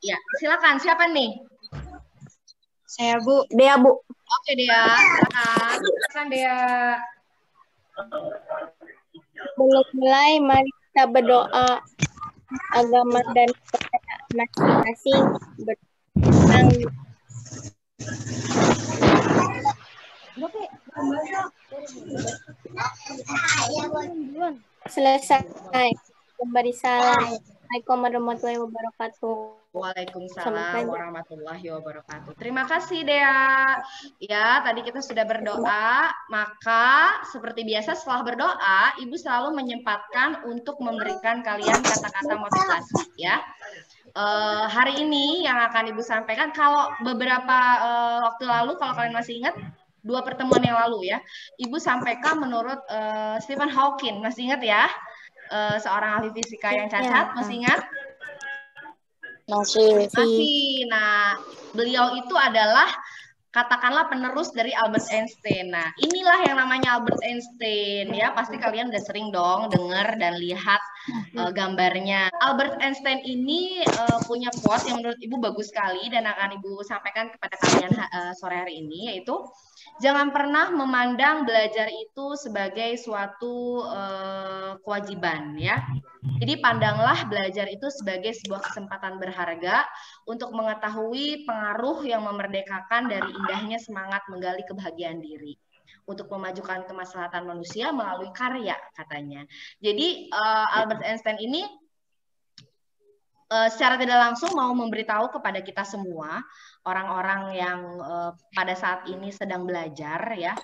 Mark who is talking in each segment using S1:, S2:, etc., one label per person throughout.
S1: Ya, silakan. Siapa nih?
S2: Saya Bu.
S3: Dea, Bu.
S1: Oke, Dea. Silakan. Silakan, Dea.
S3: Belum mulai, mari kita berdoa. Agama dan kepercayaan masing-masing bertentang. Selesai. Kembali salam. Assalamualaikum warahmatullahi wabarakatuh.
S1: Waalaikumsalam warahmatullahi wabarakatuh. Terima kasih Dea. Ya, tadi kita sudah berdoa, maka seperti biasa setelah berdoa, Ibu selalu menyempatkan untuk memberikan kalian kata-kata motivasi ya. Hari ini yang akan Ibu sampaikan, kalau beberapa waktu lalu, kalau kalian masih ingat, 2 pertemuan yang lalu ya, Ibu sampaikan menurut Stephen Hawking, masih ingat ya? Seorang ahli fisika yang cacat, masih ingat?
S2: Masih.
S1: Nah, beliau itu adalah katakanlah penerus dari Albert Einstein. Nah, inilah yang namanya Albert Einstein ya. Pasti kalian udah sering dong dengar dan lihat gambarnya. Albert Einstein ini punya quote yang menurut Ibu bagus sekali dan akan Ibu sampaikan kepada kalian sore hari ini, yaitu jangan pernah memandang belajar itu sebagai suatu kewajiban ya. Jadi pandanglah belajar itu sebagai sebuah kesempatan berharga untuk mengetahui pengaruh yang memerdekakan dari indahnya semangat menggali kebahagiaan diri, untuk memajukan kemaslahatan manusia melalui karya, katanya. Jadi Albert Einstein ini secara tidak langsung mau memberitahu kepada kita semua, orang-orang yang pada saat ini sedang belajar ya,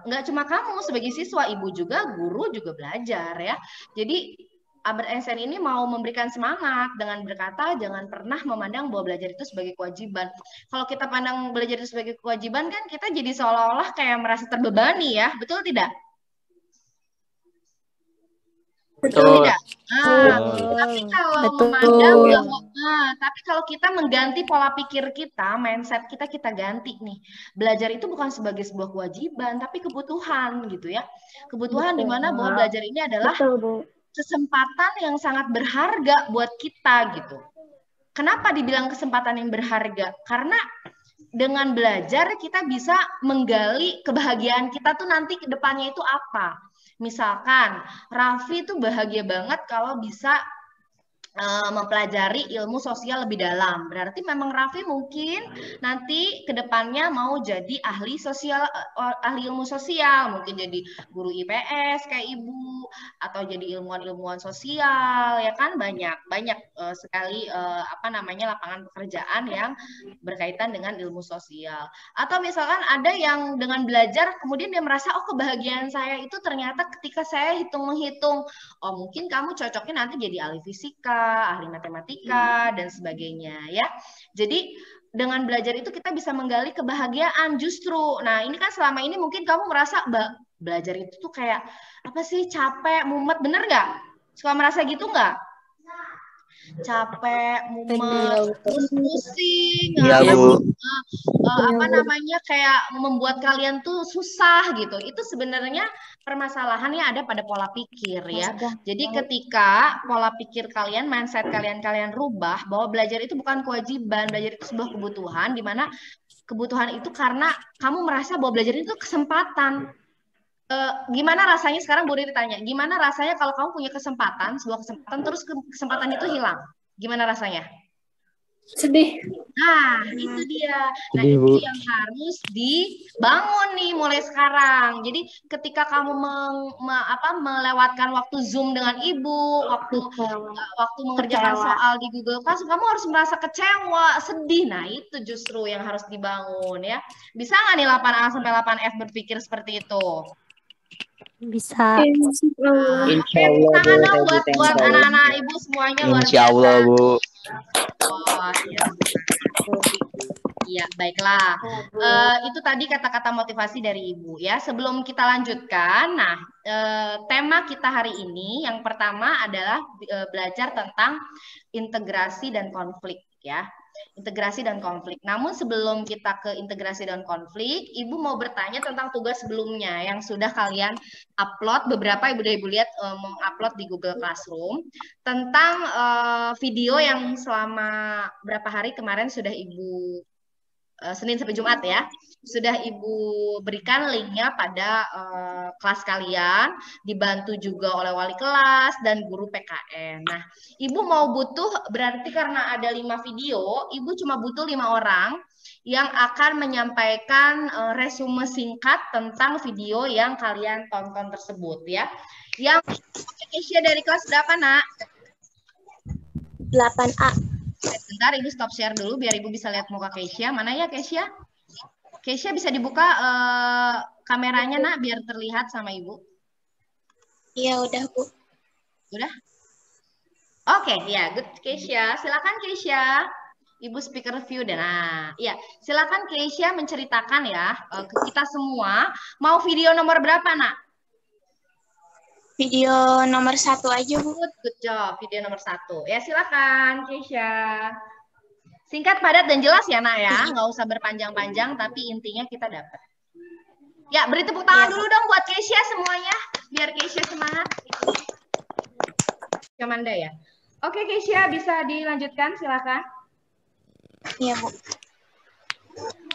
S1: nggak cuma kamu sebagai siswa, Ibu juga, guru juga belajar ya. Jadi Albert Einstein ini mau memberikan semangat dengan berkata jangan pernah memandang bahwa belajar itu sebagai kewajiban. Kalau kita pandang belajar itu sebagai kewajiban kan kita jadi seolah-olah kayak merasa terbebani ya, betul tidak? Betul tidak? Tapi kalau memandang bahwa, tapi kalau kita mengganti pola pikir kita, mindset kita ganti nih. Belajar itu bukan sebagai sebuah kewajiban, tapi kebutuhan gitu ya. Kebutuhan di mana bahwa belajar ini adalah kesempatan yang sangat berharga buat kita gitu. Kenapa dibilang kesempatan yang berharga? Karena dengan belajar kita bisa menggali kebahagiaan kita tuh nanti ke depannya itu apa. Misalkan Raffi tuh bahagia banget kalau bisa mempelajari ilmu sosial lebih dalam. Berarti memang Raffi mungkin nanti ke depannya mau jadi ahli sosial, ahli ilmu sosial, mungkin jadi guru IPS kayak Ibu, atau jadi ilmuwan-ilmuwan sosial, ya kan, banyak sekali lapangan pekerjaan yang berkaitan dengan ilmu sosial. Atau misalkan ada yang dengan belajar kemudian dia merasa, oh kebahagiaan saya itu ternyata ketika saya hitung-menghitung. Oh mungkin kamu cocoknya nanti jadi ahli fisika, ahli matematika, dan sebagainya ya. Jadi dengan belajar itu kita bisa menggali kebahagiaan justru. Nah ini kan selama ini mungkin kamu merasa belajar itu tuh kayak apa sih, capek, mumet, bener nggak? Suka merasa gitu nggak? Capek, mumet, pusing, kayak membuat kalian tuh susah gitu. Itu sebenarnya permasalahannya ada pada pola pikir ya. Jadi ketika pola pikir kalian, mindset kalian rubah bahwa belajar itu bukan kewajiban, belajar itu sebuah kebutuhan, di mana kebutuhan itu karena kamu merasa bahwa belajar itu kesempatan. Gimana rasanya sekarang Bu Riri tanya, gimana rasanya kalau kamu punya kesempatan, sebuah kesempatan, terus kesempatan itu hilang? Gimana rasanya?
S3: Sedih.
S1: Nah, itu dia. Nah, itu yang harus dibangun nih mulai sekarang. Jadi ketika kamu melewatkan waktu Zoom dengan Ibu, waktu mengerjakan soal di Google Class, kamu harus merasa kecewa, sedih. Nah, itu justru yang harus dibangun ya. Bisa nggak nih 8A sampai 8F berpikir seperti itu?
S3: Bisa.
S2: Insya Allah
S1: Bu, buat anak-anak Ibu semuanya luar biasa.
S2: Insya Allah Bu.
S1: Oh, iya. Iya, baiklah. Itu tadi kata-kata motivasi dari Ibu ya. Sebelum kita lanjutkan, nah tema kita hari ini yang pertama adalah belajar tentang integrasi dan konflik ya. Integrasi dan konflik. Namun sebelum kita ke integrasi dan konflik, Ibu mau bertanya tentang tugas sebelumnya yang sudah kalian upload. Beberapa Ibu lihat mengupload di Google Classroom tentang video yang selama berapa hari kemarin sudah Ibu Senin sampai Jumat ya, sudah Ibu berikan linknya pada kelas kalian, dibantu juga oleh wali kelas dan guru PKN. Nah, Ibu mau butuh, berarti karena ada 5 video, Ibu cuma butuh 5 orang yang akan menyampaikan resume singkat tentang video yang kalian tonton tersebut ya. Yang Keisha dari kelas berapa, Nak?
S3: 8A.
S1: Sebentar, Ibu stop share dulu biar Ibu bisa lihat muka Keisha. Mana ya Keisha? Keisha bisa dibuka kameranya, Nak, biar terlihat sama Ibu.
S3: Iya, udah, Bu.
S1: Udah? Oke, ya, good Keisha. Silakan Keisha. Ibu speaker view dan ya, silakan Keisha menceritakan ya ke kita semua mau video nomor berapa, Nak?
S3: Video nomor 1 aja, Bu.
S1: Good job, video nomor 1. Ya, silakan Keisha. Singkat, padat, dan jelas ya, Nak ya. Nggak usah berpanjang-panjang, tapi intinya kita dapat. Ya, beri tepuk tangan dulu dong buat Keisha semuanya. Biar Keisha semangat. Kamanda ya. Oke, Keisha bisa dilanjutkan, silakan.
S3: Iya, Bu.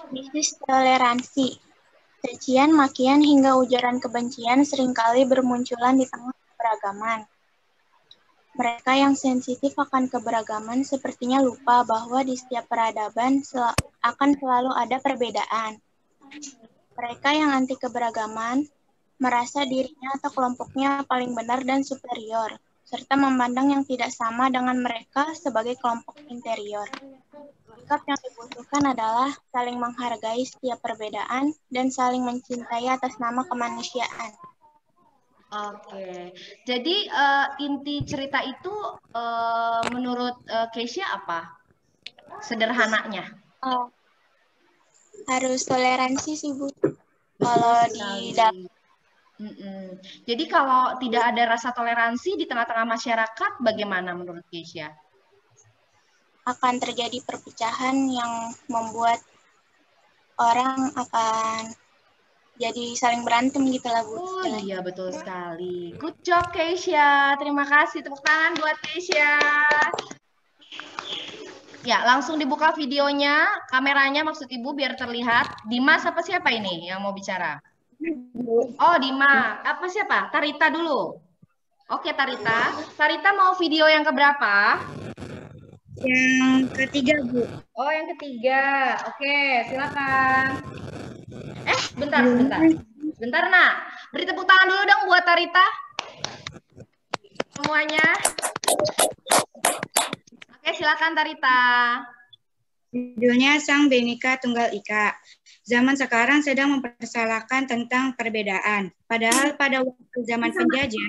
S3: Bisnis toleransi. Cacian, makian, hingga ujaran kebencian seringkali bermunculan di tengah keberagaman. Mereka yang sensitif akan keberagaman sepertinya lupa bahwa di setiap peradaban akan selalu ada perbedaan. Mereka yang anti keberagaman merasa dirinya atau kelompoknya paling benar dan superior, serta memandang yang tidak sama dengan mereka sebagai kelompok inferior. Sikap yang dibutuhkan adalah saling menghargai setiap perbedaan dan saling mencintai atas nama kemanusiaan.
S1: Oke, jadi inti cerita itu menurut Keisha apa? Sederhananya?
S3: Harus toleransi sih, Bu. Kalau di dalam.
S1: Jadi kalau tidak ada rasa toleransi di tengah-tengah masyarakat, bagaimana menurut Keisha?
S3: Akan terjadi perpecahan yang membuat orang akan jadi saling berantem gitu lah, Bu.
S1: Oh iya, betul sekali. Good job, Keisha. Terima kasih. Tepuk tangan buat Keisha. Ya, langsung dibuka videonya, kameranya maksud Ibu biar terlihat. Dimas apa siapa ini yang mau bicara? Oh, Dimas. Apa siapa? Tarita dulu. Oke, Tarita. Tarita mau video yang keberapa?
S2: Yang ketiga, Bu.
S1: Oh, yang ketiga. Oke, silakan. Bentar, Nak. Beri tepuk tangan dulu dong buat Tarita. Semuanya. Oke, silakan Tarita.
S2: Judulnya Sang Bhinneka Tunggal Ika. Zaman sekarang sedang mempersalahkan tentang perbedaan. Padahal pada waktu zaman penjajah,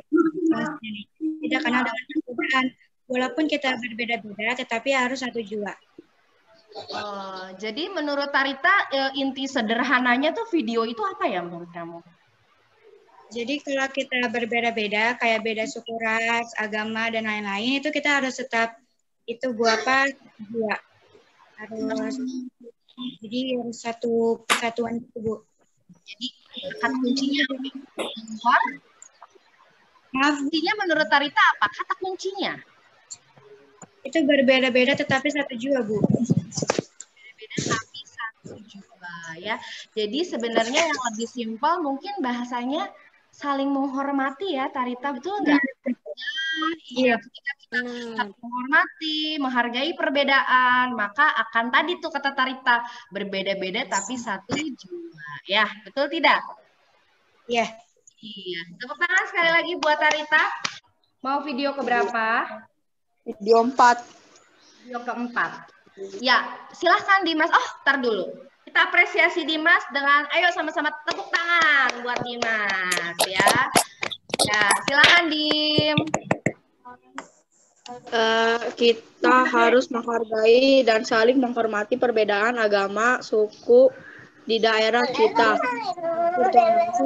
S2: tidak kenal dengan perbedaan. Walaupun kita berbeda-beda, tetapi harus satu jua.
S1: Jadi menurut Tarita, inti sederhananya tuh video itu apa ya menurut kamu?
S2: Jadi kalau kita berbeda-beda, kayak beda suku, ras, agama, dan lain-lain, itu kita harus tetap itu jua. Jadi harus satu kesatuan itu, Bu.
S1: Jadi kata kuncinya apa? Intinya menurut Tarita apa? Kata kuncinya?
S2: Itu berbeda-beda tetapi satu jua, Bu.
S1: Berbeda tapi satu jua ya. Jadi sebenarnya yang lebih simpel mungkin bahasanya saling menghormati ya, Tarita, betul nggak? Iya, ketika kita saling menghormati, menghargai perbedaan, maka akan tadi tuh kata Tarita, berbeda-beda tapi satu jua. Ya, betul tidak?
S2: Iya.
S1: Iya. Tepuk tangan sekali lagi buat Tarita. Mau video keberapa?
S3: Video 4.
S1: Video keempat. Ya, silahkan Dimas. Oh, tar dulu. Kita apresiasi Dimas dengan, ayo sama-sama tepuk tangan buat Dimas ya. Ya, silahkan Dim.
S4: Kita harus menghargai dan saling menghormati perbedaan agama, suku di daerah kita. Bertoleransi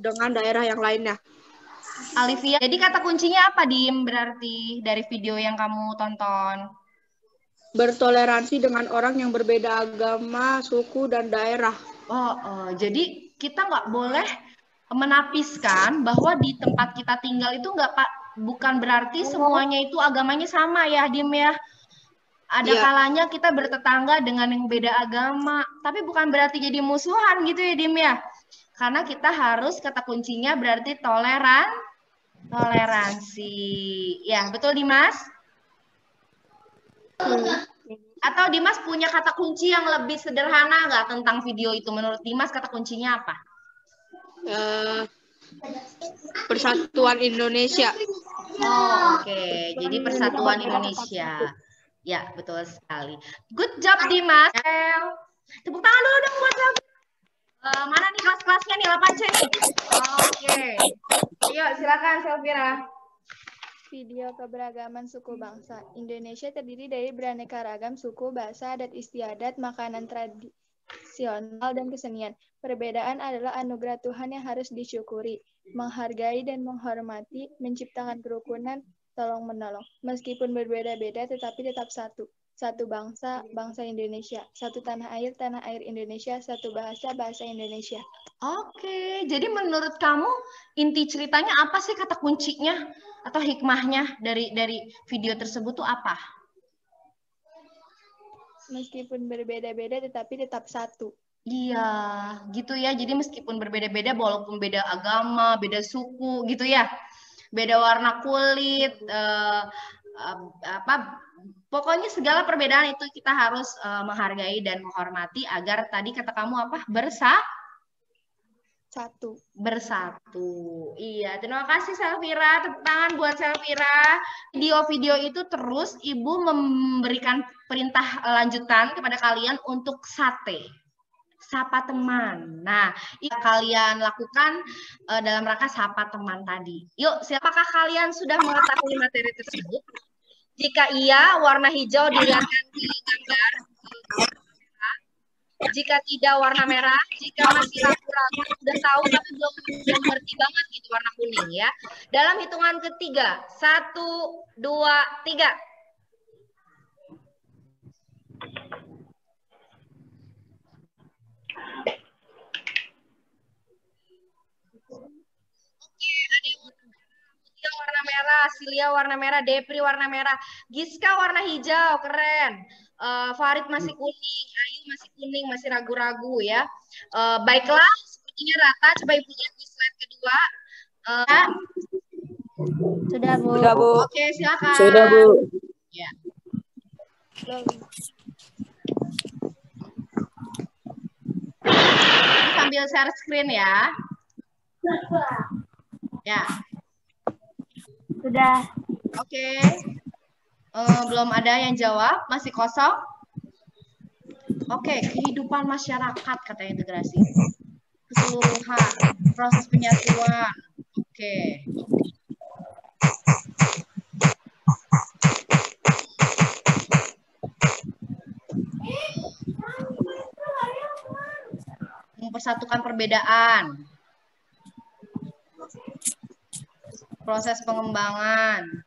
S4: dengan daerah yang lainnya.
S1: Alivia, jadi kata kuncinya apa, Dim, berarti dari video yang kamu tonton?
S4: Bertoleransi dengan orang yang berbeda agama, suku, dan daerah.
S1: Jadi kita nggak boleh menapiskan bahwa di tempat kita tinggal itu bukan berarti semuanya itu agamanya sama ya, Dim ya. Ada kalanya kita bertetangga dengan yang beda agama, tapi bukan berarti jadi musuhan gitu ya, Dim ya. Karena kita harus, kata kuncinya berarti toleransi. Ya, betul Dimas? Atau Dimas punya kata kunci yang lebih sederhana nggak tentang video itu? Menurut Dimas kata kuncinya apa?
S4: Persatuan Indonesia.
S1: Oke. Jadi persatuan Indonesia. Ya, betul sekali. Good job Dimas. Tepuk tangan dulu dong buat Selfira. Mana nih kelas-kelasnya nih, 8C nih? Oke. Ayo, silakan Selfira.
S3: Video keberagaman suku bangsa. Indonesia terdiri dari beraneka ragam suku, bahasa, adat istiadat, makanan tradisional, dan kesenian. Perbedaan adalah anugerah Tuhan yang harus disyukuri. Menghargai dan menghormati, menciptakan kerukunan, tolong-menolong. Meskipun berbeda-beda, tetapi tetap satu. Satu bangsa, bangsa Indonesia. Satu tanah air Indonesia. Satu bahasa, bahasa Indonesia.
S1: Oke, jadi menurut kamu inti ceritanya apa sih, kata kuncinya atau hikmahnya dari video tersebut tuh apa?
S3: Meskipun berbeda-beda tetapi tetap satu.
S1: Iya, gitu ya. Jadi meskipun berbeda-beda, walaupun beda agama, beda suku, gitu ya, beda warna kulit, pokoknya segala perbedaan itu kita harus menghargai dan menghormati agar tadi kata kamu apa? Bersatu. Iya, terima kasih Selfira. Tepuk tangan buat Selfira. Video-video itu terus Ibu memberikan perintah lanjutan kepada kalian untuk sapa teman. Nah, kalian lakukan dalam rangka sapa teman tadi. Yuk, siapakah kalian sudah mengetahui materi tersebut? Jika iya, warna hijau dilihatkan di gambar. Jika tidak, warna merah. Jika masih ragu-ragu, sudah tahu tapi belum ngerti banget gitu, warna kuning ya. Dalam hitungan ketiga, 1, 2, 3. Oke, ada yang warna merah, Silia warna merah, Depri warna merah, Giska warna hijau, keren. Farid masih kuning, Ayu masih kuning, masih ragu-ragu ya. Baiklah, sepertinya rata. Coba Ibu lihat di slide kedua.
S3: Sudah, Bu.
S5: Sudah, Bu.
S1: Oke, silakan.
S5: Sudah, Bu.
S1: Ya. Sambil share screen ya. Ya.
S3: Sudah.
S1: Oke. Belum ada yang jawab, masih kosong. Oke, kehidupan masyarakat kata integrasi. Keseluruhan, proses penyatuan. Oke. Mempersatukan perbedaan. Proses pengembangan.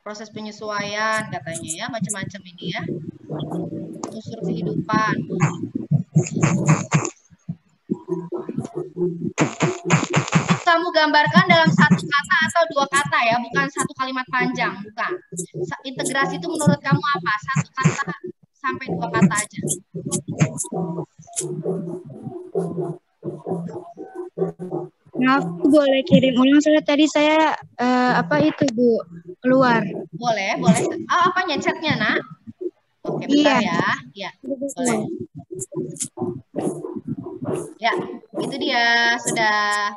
S1: Proses penyesuaian katanya ya, macam-macam ini ya. Unsur kehidupan. Kamu gambarkan dalam satu kata atau dua kata ya, bukan satu kalimat panjang, bukan. Integrasi itu menurut kamu apa? Satu kata sampai dua kata aja.
S2: Maaf, boleh kirim ulang soalnya tadi saya Bu, keluar.
S1: Boleh. Apanya chatnya, Nak? Oke, bentar ya. Ya, boleh. Ya, itu dia sudah.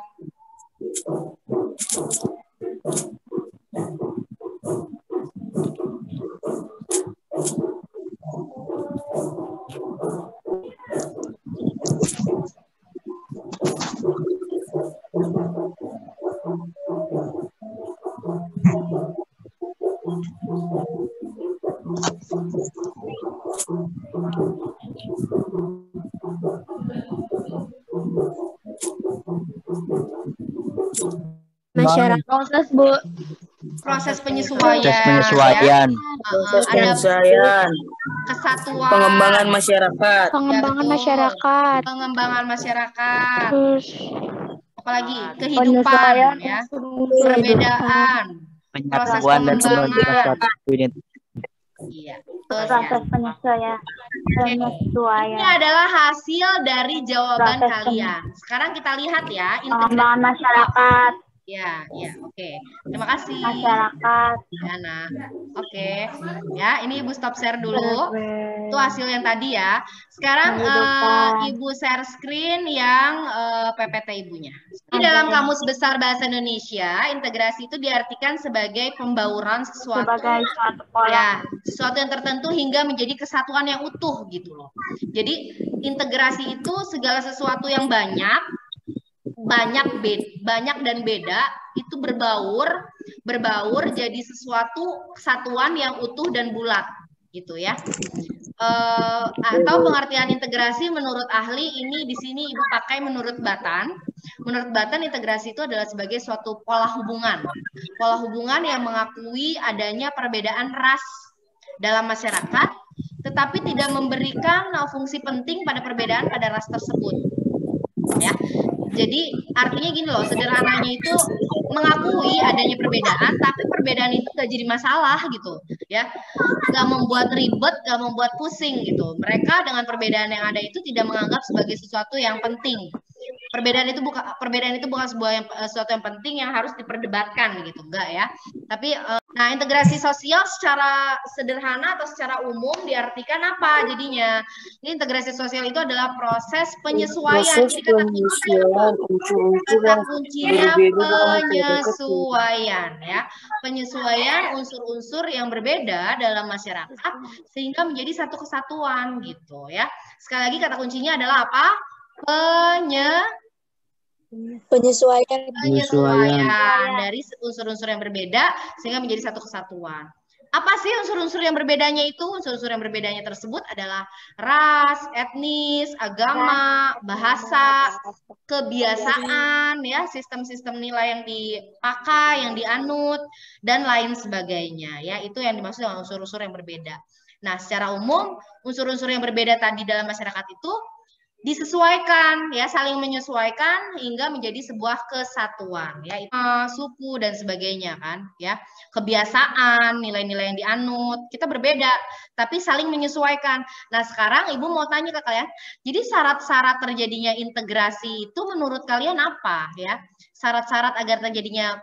S3: Masyarakat.
S4: Proses, Bu.
S1: Proses penyesuaian.
S5: Proses penyesuaian.
S1: Ada kesatuan.
S5: Pengembangan masyarakat.
S3: Pengembangan
S1: betul.
S3: masyarakat.
S1: Pengembangan masyarakat.
S3: Terus
S1: Apalagi kehidupan ya. Perbedaan. Proses
S5: Penyatuan dan
S1: pengembangan.
S5: suatu identitas.
S1: Iya.
S3: proses penyesuaian.
S1: Ini adalah hasil dari jawaban
S3: Proses
S1: kalian. Sekarang kita lihat ya.
S3: Pengembangan masyarakat.
S1: Ya, oke. Terima kasih.
S3: Masyarakat.
S1: Diana. Oke. Ya, ini Ibu stop share dulu. Itu hasil yang tadi ya. Sekarang Ibu share screen yang PPT Ibunya. Di dalam Kamus Besar Bahasa Indonesia, integrasi itu diartikan sebagai pembauran sesuatu.
S3: Sebagai suatu pola.
S1: Ya, sesuatu yang tertentu hingga menjadi kesatuan yang utuh gitu loh. Jadi integrasi itu segala sesuatu yang banyak dan beda itu berbaur jadi sesuatu kesatuan yang utuh dan bulat gitu ya. Atau pengertian integrasi menurut ahli ini di sini Ibu pakai menurut Batan. Menurut Batan integrasi itu adalah sebagai suatu pola hubungan yang mengakui adanya perbedaan ras dalam masyarakat, tetapi tidak memberikan fungsi penting pada perbedaan pada ras tersebut. Ya. Jadi artinya gini loh, sederhananya itu mengakui adanya perbedaan, tapi perbedaan itu gak jadi masalah gitu, ya, gak membuat ribet, gak membuat pusing gitu. Mereka dengan perbedaan yang ada itu tidak menganggap sebagai sesuatu yang penting. Perbedaan itu bukan sesuatu yang penting yang harus diperdebatkan gitu, enggak ya. Tapi nah integrasi sosial secara sederhana atau secara umum diartikan apa jadinya? Ini integrasi sosial itu adalah proses penyesuaian. Jadi kata kuncinya penyesuaian ya. Penyesuaian unsur-unsur yang berbeda dalam masyarakat sehingga menjadi satu kesatuan gitu ya. Sekali lagi kata kuncinya adalah apa? Penyesuaian dari unsur-unsur yang berbeda sehingga menjadi satu kesatuan. Apa sih unsur-unsur yang berbedanya itu? Unsur-unsur yang berbedanya tersebut adalah ras, etnis, agama, bahasa, kebiasaan, ya, sistem-sistem nilai yang dipakai, yang dianut, dan lain sebagainya. Ya, itu yang dimaksud dengan unsur-unsur yang berbeda. Nah, secara umum unsur-unsur yang berbeda tadi dalam masyarakat itu disesuaikan, ya, saling menyesuaikan hingga menjadi sebuah kesatuan, ya, suku dan sebagainya kan, ya, kebiasaan, nilai-nilai yang dianut, kita berbeda, tapi saling menyesuaikan. Nah, sekarang Ibu mau tanya ke kalian, jadi syarat-syarat terjadinya integrasi itu menurut kalian apa, ya? Syarat-syarat agar terjadinya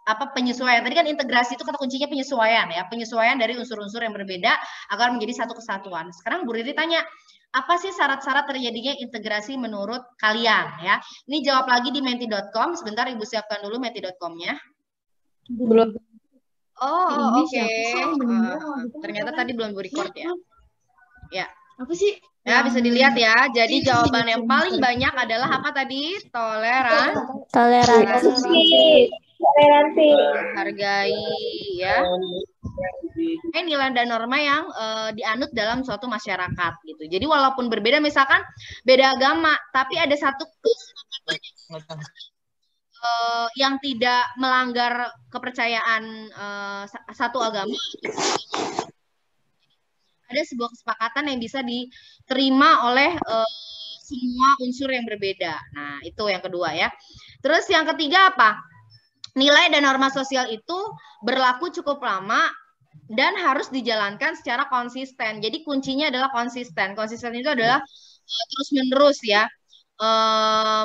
S1: apa penyesuaian? Tadi kan integrasi itu kata kuncinya penyesuaian, ya, penyesuaian dari unsur-unsur yang berbeda agar menjadi satu kesatuan. Sekarang Bu Riri tanya, apa sih syarat-syarat terjadinya integrasi menurut kalian ya? Ini jawab lagi di menti.com. Sebentar Ibu siapkan dulu menti.com-nya.
S4: Belum.
S1: Oh, oke. Ternyata tadi belum record ya. Ya.
S3: Apa sih?
S1: Ya, bisa dilihat ya. Jadi jawaban yang paling banyak adalah apa tadi?
S3: Toleransi.
S1: Hargai ya. Nilai dan norma yang dianut dalam suatu masyarakat gitu. Jadi walaupun berbeda, misalkan beda agama, tapi ada satu yang tidak melanggar kepercayaan satu agama. Ada sebuah kesepakatan yang bisa diterima oleh semua unsur yang berbeda. Nah, itu yang kedua ya. Terus yang ketiga apa? Nilai dan norma sosial itu berlaku cukup lama dan harus dijalankan secara konsisten. Jadi kuncinya adalah konsisten. Konsisten itu adalah terus-menerus ya.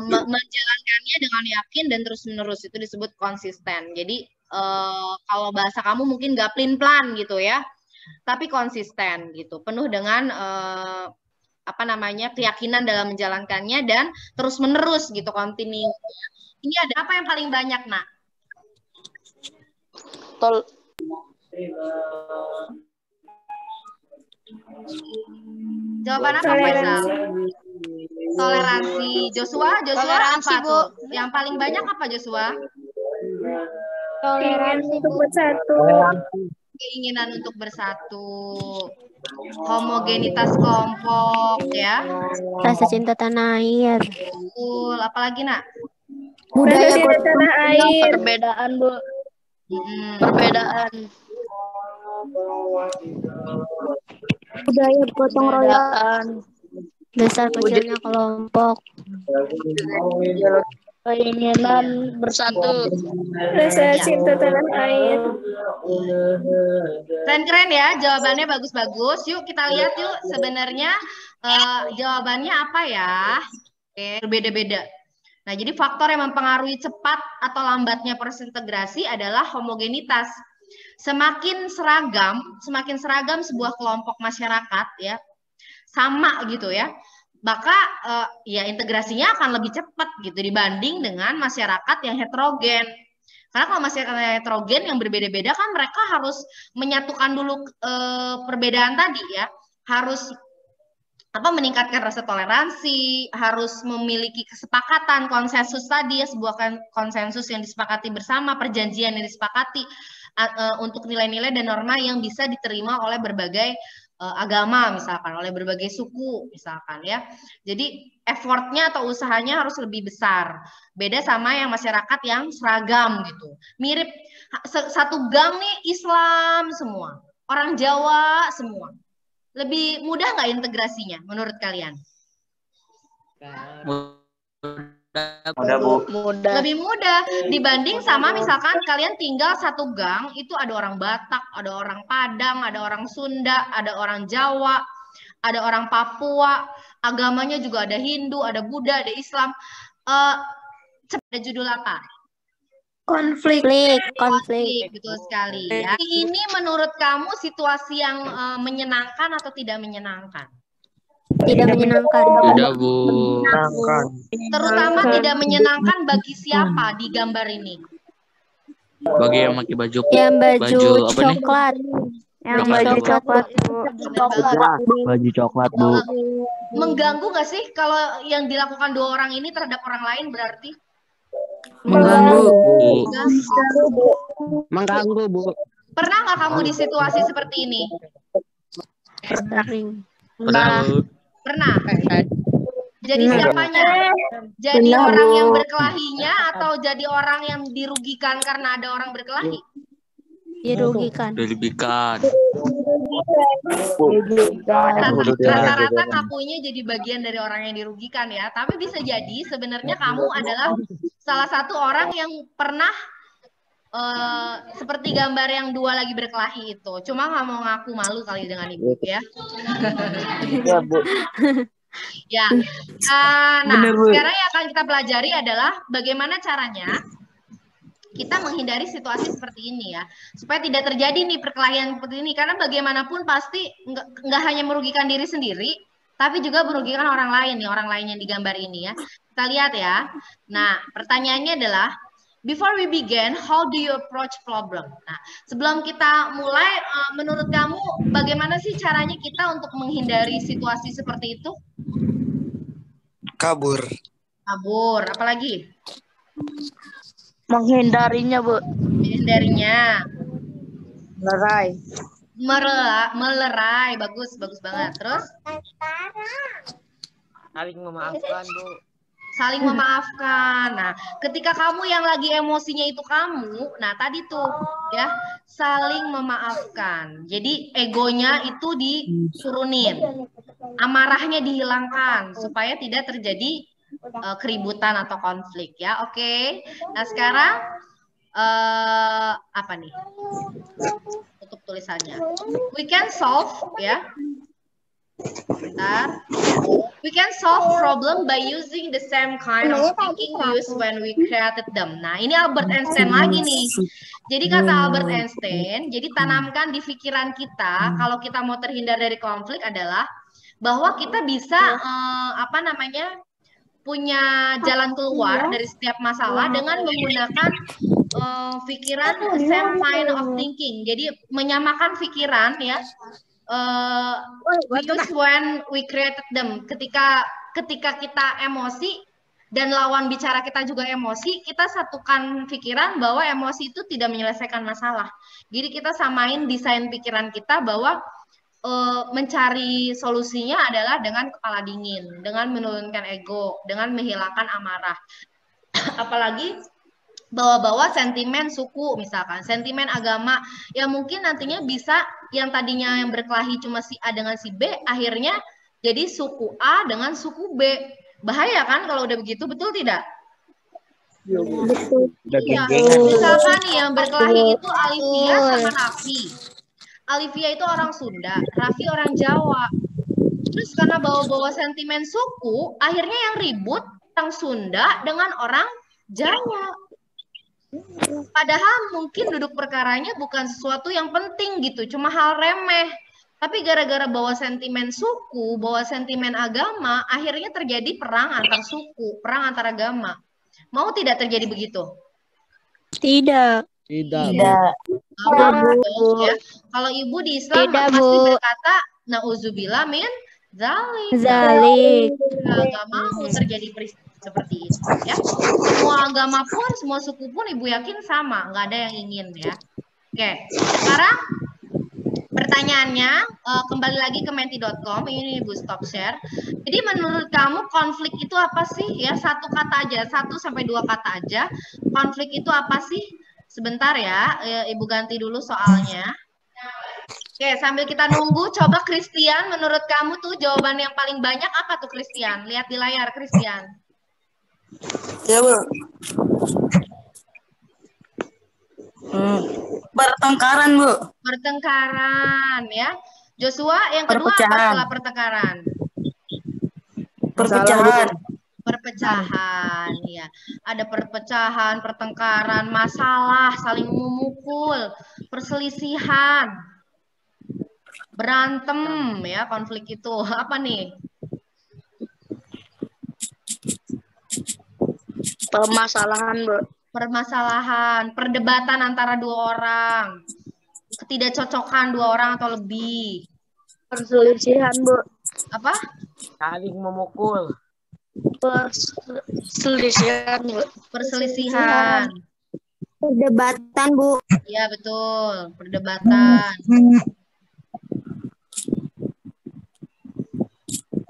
S1: Menjalankannya dengan yakin dan terus-menerus itu disebut konsisten. Jadi kalau bahasa kamu mungkin nggak plin-plan gitu ya. Tapi konsisten gitu. Penuh dengan keyakinan dalam menjalankannya dan terus-menerus gitu, continue. Ini ada apa yang paling banyak, Nak? Jawaban apa, Faisal? Toleransi. Joshua
S3: Toleransi,
S1: apa
S3: Bu.
S1: tuh? Yang paling banyak apa, Joshua?
S3: Toleransi, Bu.
S1: keinginan untuk bersatu, homogenitas kelompok ya.
S6: Rasa cinta tanah air.
S1: Betul. Apalagi nak?
S6: Budaya
S4: tanah air.
S5: Perbedaan, Bu.
S1: Mm-mm.
S5: Perbedaan.
S4: Budaya gotong royong.
S6: besar kecilnya kelompok.
S5: Keinginan bersatu.
S4: Rasa cinta tanah air.
S1: Keren-keren ya, jawabannya bagus-bagus. Yuk kita lihat yuk sebenarnya jawabannya apa ya? Oke, berbeda-beda. Nah, jadi faktor yang mempengaruhi cepat atau lambatnya proses integrasi adalah homogenitas. Semakin seragam sebuah kelompok masyarakat ya, sama gitu ya, maka ya integrasinya akan lebih cepat gitu dibanding dengan masyarakat yang heterogen. Karena kalau masyarakat yang heterogen yang berbeda-beda kan mereka harus menyatukan dulu perbedaan tadi ya, harus meningkatkan rasa toleransi, harus memiliki kesepakatan, konsensus tadi ya, sebuah konsensus yang disepakati bersama, perjanjian yang disepakati untuk nilai-nilai dan norma yang bisa diterima oleh berbagai agama misalkan, oleh berbagai suku misalkan ya. Jadi effortnya atau usahanya harus lebih besar. Beda sama yang masyarakat yang seragam gitu. Mirip satu gang nih Islam semua, orang Jawa semua. Lebih mudah nggak integrasinya menurut kalian?
S5: Mudah, Bu.
S1: Lebih mudah dibanding sama misalkan kalian tinggal satu gang, itu ada orang Batak, ada orang Padang, ada orang Sunda, ada orang Jawa, ada orang Papua, agamanya juga ada Hindu, ada Buddha, ada Islam. Ada judul apa?
S6: Konflik.
S1: Betul sekali ya. Ini menurut kamu situasi yang menyenangkan atau tidak menyenangkan?
S6: Tidak menyenangkan.
S5: Tidak, Bu.
S1: Terutama tidak menyenangkan bagi siapa di gambar ini?
S5: Bagi yang pakai baju
S6: Yang baju
S5: apa nih?
S6: coklat. Yang
S5: Coklat,
S6: baju
S5: Bu.
S6: coklat, Bu.
S5: Baju coklat, Bu.
S1: Mengganggu nggak sih kalau yang dilakukan dua orang ini terhadap orang lain berarti?
S5: Mengganggu, Bu.
S4: Mengganggu, Bu.
S1: Pernah nggak kamu di situasi seperti ini?
S6: Sering.
S5: Pernah, Bu.
S1: Pernah. Jadi siapanya? Jadi orang yang berkelahinya atau jadi orang yang dirugikan karena ada orang berkelahi?
S6: Dirugikan.
S1: Rata-rata ngakunya jadi bagian dari orang yang dirugikan ya. Tapi bisa jadi sebenarnya kamu adalah salah satu orang yang pernah seperti gambar yang dua lagi berkelahi itu. Cuma nggak mau ngaku, malu kali dengan ibu ya.
S5: Ya, Bu.
S1: Ya. Nah, sekarang yang akan kita pelajari adalah bagaimana caranya kita menghindari situasi seperti ini ya, supaya tidak terjadi nih perkelahian seperti ini. Karena bagaimanapun pasti nggak hanya merugikan diri sendiri, tapi juga merugikan orang lain nih, orang lain yang digambar ini ya. Kita lihat ya. Nah, pertanyaannya adalah, before we begin, how do you approach problem? Nah, sebelum kita mulai, menurut kamu bagaimana sih caranya kita untuk menghindari situasi seperti itu?
S7: Kabur.
S1: Apalagi?
S5: Menghindarinya, Bu.
S1: Menghindarinya. Melerai. Bagus banget. Terus?
S5: Saling memaafkan, Bu.
S1: Saling memaafkan. Nah, ketika kamu yang lagi emosinya itu kamu, nah tadi tuh ya, saling memaafkan. Jadi egonya itu diturunin. Amarahnya dihilangkan supaya tidak terjadi keributan atau konflik ya. Oke. Nah, sekarang apa nih? Tutup tulisannya. We can solve ya. Bentar. We can solve problem by using the same kind of thinking used when we created them. Nah, ini Albert Einstein lagi nih. Jadi kata Albert Einstein, jadi tanamkan di pikiran kita kalau kita mau terhindar dari konflik adalah bahwa kita bisa punya jalan keluar dari setiap masalah dengan menggunakan pikiran same kind of thinking. Jadi menyamakan pikiran ya. We use when we created them. Ketika kita emosi, dan lawan bicara kita juga emosi, kita satukan pikiran bahwa emosi itu tidak menyelesaikan masalah. Jadi kita samain desain pikiran kita bahwa mencari solusinya adalah dengan kepala dingin, dengan menurunkan ego, dengan menghilangkan amarah. Apalagi bawa-bawa sentimen suku, misalkan sentimen agama, yang mungkin nantinya bisa yang tadinya yang berkelahi cuma si A dengan si B, akhirnya jadi suku A dengan suku B. Bahaya kan kalau udah begitu, betul tidak?
S3: Betul.
S1: Iya, misalkan nih yang berkelahi itu Alivia sama Raffi. Alivia itu orang Sunda, Raffi orang Jawa. Terus karena bawa-bawa sentimen suku, akhirnya yang ribut orang Sunda dengan orang Jawa. Padahal mungkin duduk perkaranya bukan sesuatu yang penting gitu, cuma hal remeh. Tapi gara-gara bawa sentimen suku, bawa sentimen agama, akhirnya terjadi perang antar suku, perang antar agama. Mau tidak terjadi begitu?
S6: Tidak.
S5: Tidak.
S1: Ya. Kalau ibu di Islam
S6: Tidak,
S1: pasti
S6: Bu.
S1: berkata nauzubillah min zalik.
S6: Zalik.
S1: Nggak mau terjadi peristiwa seperti itu ya. Semua agama pun, semua suku pun ibu yakin sama, nggak ada yang ingin ya. Oke, sekarang pertanyaannya kembali lagi ke menti.com, ini ibu stop share. Jadi menurut kamu konflik itu apa sih? Ya, satu kata aja, 1 sampai 2 kata aja. Konflik itu apa sih? Sebentar ya, ibu ganti dulu soalnya. Oke, sambil kita nunggu, coba Christian, menurut kamu tuh jawaban yang paling banyak apa tuh Christian? Lihat di layar Christian.
S7: Ya, Bu. Pertengkaran, Bu.
S1: Pertengkaran ya. Joshua, yang kedua apa
S7: Perpecahan.
S1: setelah pertengkaran?
S7: Perpecahan.
S1: Perpecahan ya. Ada perpecahan, pertengkaran, masalah, saling memukul, perselisihan, berantem ya, konflik itu. Apa nih?
S4: Permasalahan, Bu.
S1: Permasalahan, perdebatan antara 2 orang, ketidakcocokan 2 orang atau lebih.
S4: Perselisihan, Bu.
S1: Apa?
S5: Saling memukul.
S4: Perselisihan, Bu.
S1: Perselisihan.
S6: Perdebatan, Bu.
S1: Ya, betul. Perdebatan.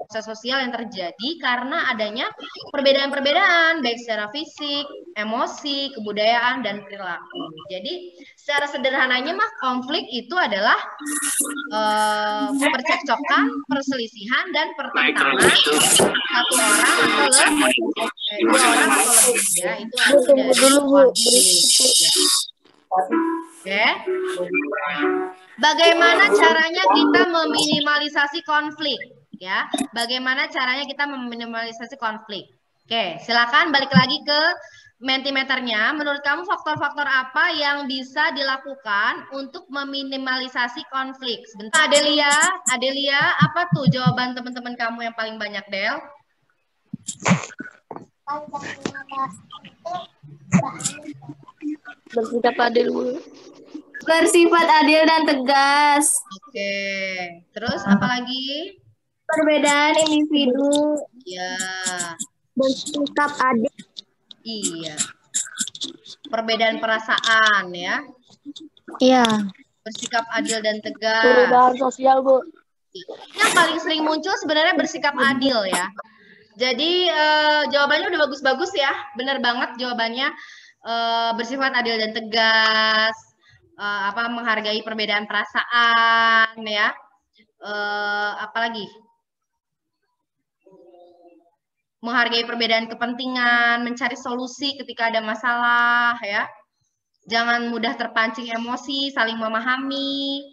S1: Proses sosial yang terjadi karena adanya perbedaan-perbedaan, baik secara fisik, emosi, kebudayaan, dan perilaku. Jadi, secara sederhananya mah konflik itu adalah percekcokan, perselisihan, dan pertentangan satu orang atau lebih, 2 orang atau lebih ya. Itu arti dari konflik. Ya. Oke. Bagaimana caranya kita meminimalisasi konflik? Ya, bagaimana caranya kita meminimalisasi konflik? Oke, silakan balik lagi ke Mentimeternya. Menurut kamu faktor-faktor apa yang bisa dilakukan untuk meminimalisasi konflik? Sebentar, Adelia, apa tuh jawaban teman-teman kamu yang paling banyak, Del?
S4: Bersikap adil, Bu.
S8: Bersifat adil dan tegas.
S1: Oke, terus apa lagi?
S8: Perbedaan individu.
S1: Ya,
S6: Bersikap adil.
S1: iya. Perbedaan perasaan ya.
S6: Iya.
S1: Bersikap adil dan tegas.
S4: Perubahan sosial, Bu.
S1: Yang paling sering muncul sebenarnya bersikap adil ya. Jadi jawabannya udah bagus-bagus ya. Benar banget jawabannya. Bersifat adil dan tegas. Menghargai perbedaan perasaan ya. Apalagi? Menghargai perbedaan kepentingan, mencari solusi ketika ada masalah ya. Jangan mudah terpancing emosi, saling memahami,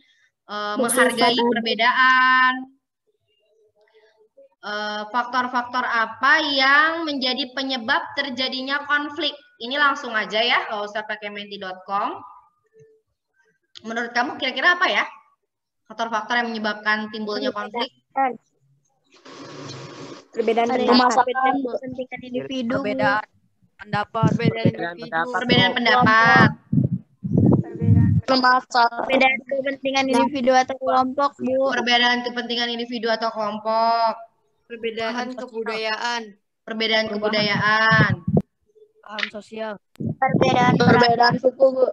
S1: menghargai perbedaan. Faktor-faktor apa yang menjadi penyebab terjadinya konflik? Ini langsung aja ya, nggak usah pakai menti.com. Menurut kamu kira-kira apa ya? Faktor-faktor yang menyebabkan timbulnya konflik?
S4: Perbedaan
S3: Perbedaan kepentingan individu.
S5: Perbedaan pendapat.
S1: Perbedaan pendapat.
S3: Perbedaan kepentingan individu atau kelompok, Bu.
S1: Perbedaan kepentingan individu atau kelompok.
S9: Perbedaan kebudayaan.
S1: Perbedaan kebudayaan.
S5: Paham sosial.
S4: Perbedaan suku, Bu.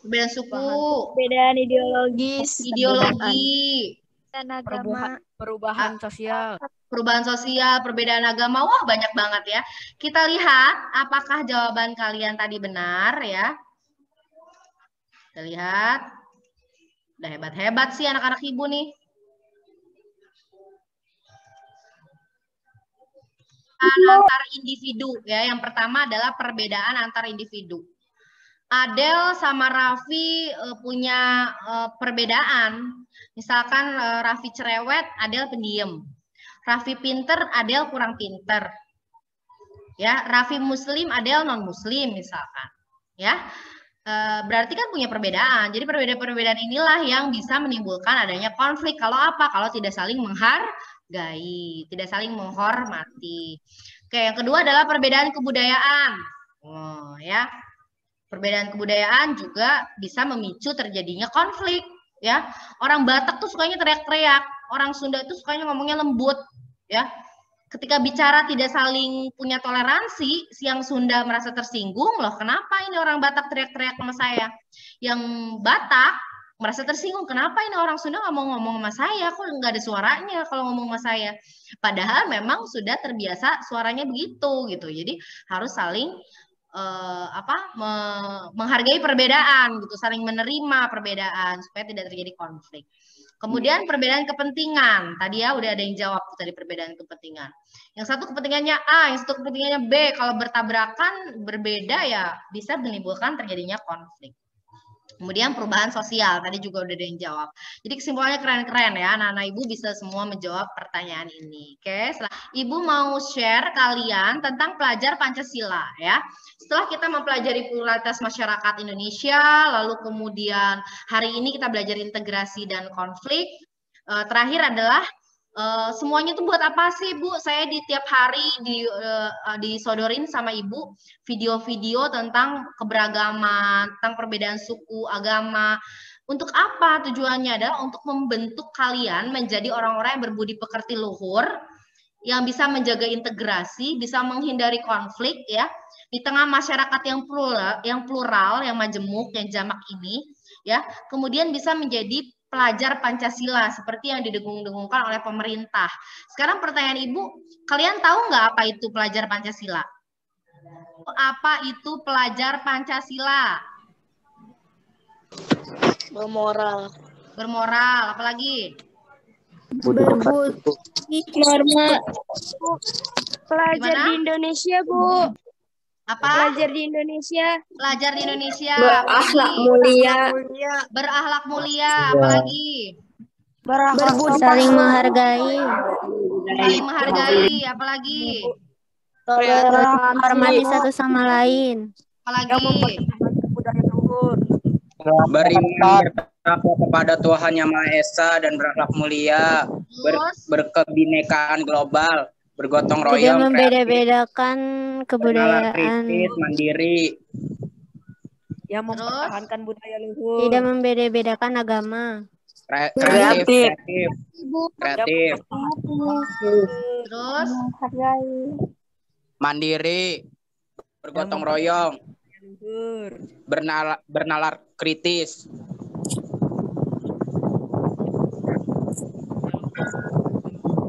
S1: Perbedaan suku.
S8: Perbedaan ideologis.
S1: Ideologi.
S8: Dan agama.
S5: Perubahan sosial.
S1: Perubahan sosial, perbedaan agama, wah banyak banget ya. Kita lihat apakah jawaban kalian tadi benar ya. Kita lihat. Udah hebat-hebat sih anak-anak ibu nih. Antar individu ya. Yang pertama adalah perbedaan antar individu. Adel sama Raffi punya perbedaan. Misalkan Raffi cerewet, Adel pendiam. Raffi pinter, Adel kurang pinter. Ya, Raffi muslim, Adel non muslim misalkan. Ya, berarti kan punya perbedaan. Jadi perbedaan-perbedaan inilah yang bisa menimbulkan adanya konflik. Kalau apa? Kalau tidak saling menghargai, tidak saling menghormati. Oke, yang kedua adalah perbedaan kebudayaan. Oh, ya. Perbedaan kebudayaan juga bisa memicu terjadinya konflik. Ya, orang Batak tuh sukanya teriak-teriak, orang Sunda itu sukanya ngomongnya lembut. Ya, ketika bicara tidak saling punya toleransi, si yang Sunda merasa tersinggung, loh kenapa ini orang Batak teriak-teriak sama saya? Yang Batak merasa tersinggung, kenapa ini orang Sunda nggak mau ngomong sama saya, kok nggak ada suaranya kalau ngomong sama saya? Padahal memang sudah terbiasa suaranya begitu gitu. Jadi harus saling menghargai perbedaan gitu, saling menerima perbedaan supaya tidak terjadi konflik. Kemudian perbedaan kepentingan. Tadi ya udah ada yang jawab tadi perbedaan kepentingan. Yang satu kepentingannya A, yang satu kepentingannya B. Kalau bertabrakan berbeda ya bisa menimbulkan terjadinya konflik. Kemudian perubahan sosial, tadi juga udah ada yang jawab. Jadi kesimpulannya keren-keren ya, anak-anak ibu bisa semua menjawab pertanyaan ini. Oke, ibu mau share kalian tentang pelajar Pancasila ya. Setelah kita mempelajari pluralitas masyarakat Indonesia, lalu kemudian hari ini kita belajar integrasi dan konflik. Terakhir adalah semuanya itu buat apa sih Bu? Saya di tiap hari disodorin sama Ibu video-video tentang keberagaman, tentang perbedaan suku, agama. Untuk apa tujuannya? Adalah untuk membentuk kalian menjadi orang-orang yang berbudi pekerti luhur, yang bisa menjaga integrasi, bisa menghindari konflik ya di tengah masyarakat yang plural, yang majemuk, yang jamak ini ya. Kemudian bisa menjadi pelajar Pancasila seperti yang didengung-dengungkan oleh pemerintah. Sekarang pertanyaan Ibu, kalian tahu nggak apa itu pelajar Pancasila? Apa itu pelajar Pancasila?
S4: Bermoral.
S1: Bermoral, apalagi?
S8: Berbudi norma. Pelajar
S1: Gimana?
S8: di Indonesia, Bu.
S1: Apa?
S8: Pelajar di Indonesia.
S1: Pelajar di Indonesia.
S8: Berakhlak mulia.
S1: Berakhlak mulia, apalagi?
S8: Berbudi
S6: Saling menghargai.
S1: Saling menghargai, apalagi?
S6: Hormati satu sama lain.
S1: Apalagi?
S7: Beriman bertakwa kepada Tuhan Yang Maha Esa dan berakhlak mulia,
S1: Terus?
S7: berkebinekaan global, bergotong
S6: Tidak
S7: royong,
S6: membeda-bedakan
S7: kreatif,
S6: kebudayaan.
S7: kritis, mandiri,
S5: Yang mempertahankan budaya luhur.
S6: Tidak membeda-bedakan agama.
S7: kreatif,
S1: Terus?
S7: mandiri, bergotong royong, bernalar kritis,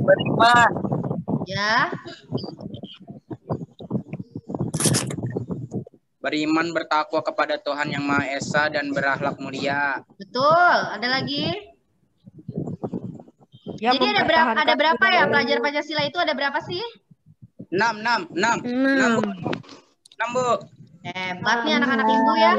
S7: beriman,
S1: Ya.
S7: beriman bertakwa kepada Tuhan Yang Maha Esa dan berakhlak mulia.
S1: Betul. Ada lagi?
S5: Yang
S1: Jadi ada berapa ya
S5: budaya
S1: pelajar
S5: luhur.
S1: Pancasila itu ada berapa sih?
S7: 6, Bu.
S1: Hebat nih anak-anak ibu ya.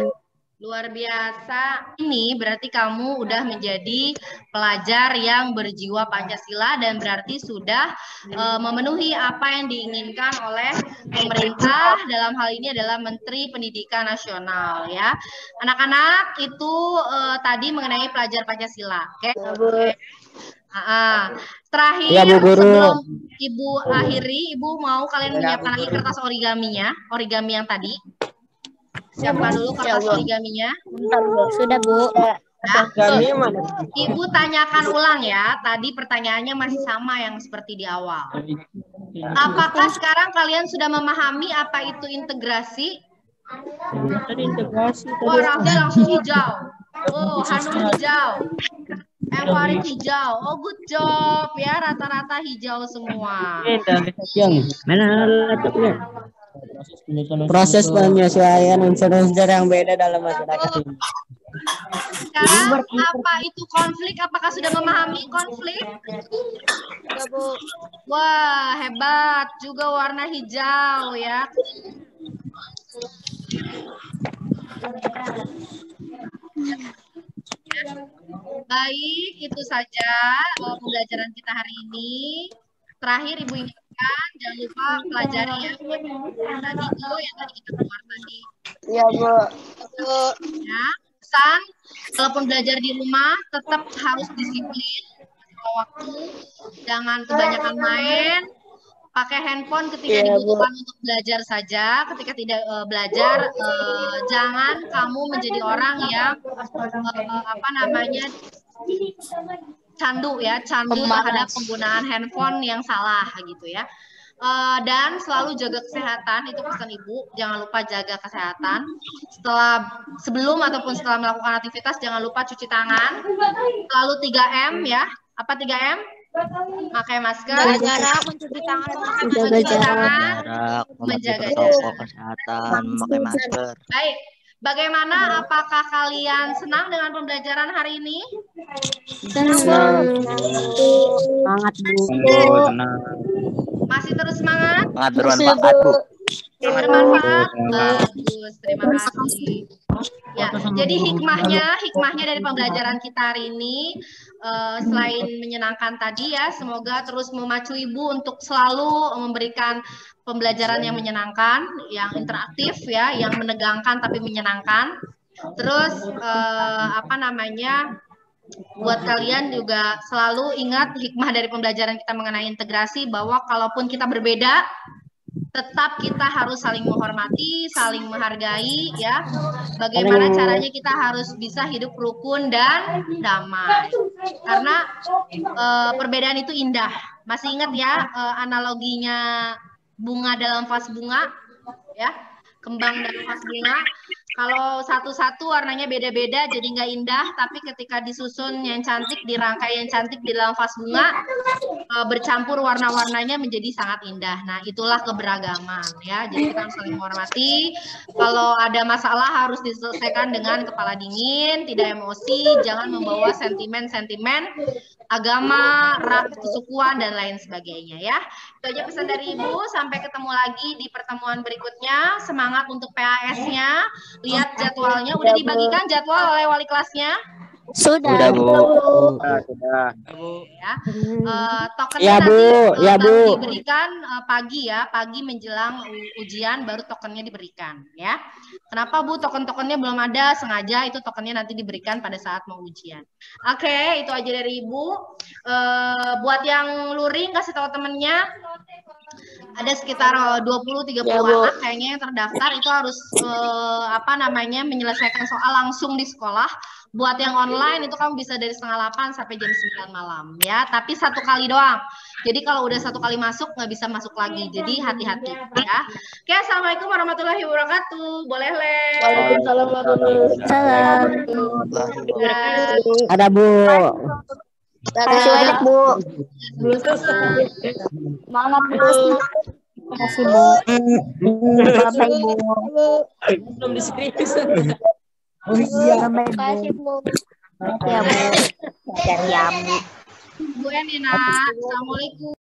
S1: Luar biasa. Ini berarti kamu udah menjadi pelajar yang berjiwa Pancasila dan berarti sudah memenuhi apa yang diinginkan oleh pemerintah. Dalam hal ini adalah Menteri Pendidikan Nasional ya. Anak-anak itu tadi mengenai pelajar Pancasila. Oke. Terakhir
S7: Ya, Bu Guru.
S1: sebelum Ibu akhiri, Ibu mau kalian menyiapkan lagi kertas origaminya, origami yang tadi. Siapkan dulu kertas origaminya.
S6: Sudah, Bu.
S1: Nah, Ibu tanyakan ulang ya. Tadi pertanyaannya masih sama yang seperti di awal. Apakah sekarang kalian sudah memahami apa itu integrasi?
S8: Tadi integrasi.
S1: Oh, Raffi langsung hijau. Oh, Hanum hijau. Farid hijau. Oh, good job ya. Rata-rata hijau semua.
S8: Mana laptopnya?
S9: Proses penyesuaian unsur-unsur yang beda dalam masyarakat ini.
S1: Sekarang apa itu konflik? Apakah sudah memahami konflik? Wah, hebat. Juga warna hijau ya. Baik, itu saja pembelajaran kita hari ini. Terakhir Ibu ingatkan, jangan lupa pelajari ya. Tadi itu yang tadi kita keluar tadi.
S4: Iya, Bu.
S1: Ya, pesan, walaupun belajar di rumah, tetap harus disiplin. Waktu, jangan kebanyakan main. Pakai handphone ketika dibutuhkan untuk belajar saja. Ketika tidak belajar, jangan kamu menjadi orang yang candu ya, candu terhadap penggunaan handphone yang salah gitu ya. Dan selalu jaga kesehatan, itu pesan Ibu. Jangan lupa jaga kesehatan. Sebelum ataupun setelah melakukan aktivitas, jangan lupa cuci tangan. Selalu 3M ya. Apa 3M? Pakai masker,
S8: Jarak, mencuci tangan,
S1: menjaga jarak,
S10: kesehatan, memakai masker.
S1: Baik, bagaimana? Apakah kalian senang dengan pembelajaran hari ini?
S6: Semangat, Bu.
S1: Masih terus semangat?
S10: Sangat bermanfaat, Bu.
S1: Bermanfaat. Bagus, terima kasih. Ya, jadi hikmahnya dari pembelajaran kita hari ini, selain menyenangkan tadi ya, semoga terus memacu Ibu untuk selalu memberikan pembelajaran yang menyenangkan, yang interaktif ya, yang menegangkan tapi menyenangkan. Terus buat kalian juga selalu ingat hikmah dari pembelajaran kita mengenai integrasi, bahwa kalaupun kita berbeda, tetap kita harus saling menghormati, saling menghargai ya. Bagaimana caranya kita harus bisa hidup rukun dan damai. Karena perbedaan itu indah. Masih ingat ya analoginya bunga dalam vas bunga ya? Kembang dalam vas bunga. Kalau satu-satu warnanya beda-beda jadi nggak indah, tapi ketika disusun yang cantik, dirangkai yang cantik di dalam vas bunga, bercampur warna-warnanya menjadi sangat indah. Nah, itulah keberagaman ya. Jadi kita harus saling menghormati. Kalau ada masalah harus diselesaikan dengan kepala dingin, tidak emosi, jangan membawa sentimen-sentimen agama, ras, kesukuan dan lain sebagainya ya. Itu aja pesan dari Ibu. Sampai ketemu lagi di pertemuan berikutnya. Semangat untuk PAS-nya. Lihat jadwalnya. Udah dibagikan jadwal oleh wali kelasnya?
S6: Sudah,
S10: Bu.
S7: Sudah.
S1: Ya. Tokennya nanti baru diberikan pagi ya, pagi menjelang ujian baru tokennya diberikan ya. Kenapa Bu token-tokennya belum ada? Sengaja itu tokennya nanti diberikan pada saat mau ujian. Oke, itu aja dari Ibu. Buat yang luring kasih tahu temennya. Ada sekitar 20-30 anak kayaknya yang terdaftar, itu harus menyelesaikan soal langsung di sekolah. Buat yang online itu kamu bisa dari 7:30 sampai jam 9 malam ya, tapi 1 kali doang. Jadi kalau udah 1 kali masuk nggak bisa masuk lagi, jadi hati-hati ya. Oke, assalamualaikum warahmatullahi wabarakatuh. Boleh Les.
S4: Waalaikumsalam warahmatullahi
S6: Salam.
S9: Ada, Bu.
S8: Makasih banyak, Bu.
S3: Semangat, Bu.
S6: Makasih, Bu. Bye-bye, Bu.
S8: Belum di-screen.
S9: Oh iya.
S6: Bye-bye,
S3: Makasih,
S6: Bu.
S3: Bu.
S6: Ya, Bu.
S3: Ya, Bu.
S1: Bu Enina, assalamualaikum.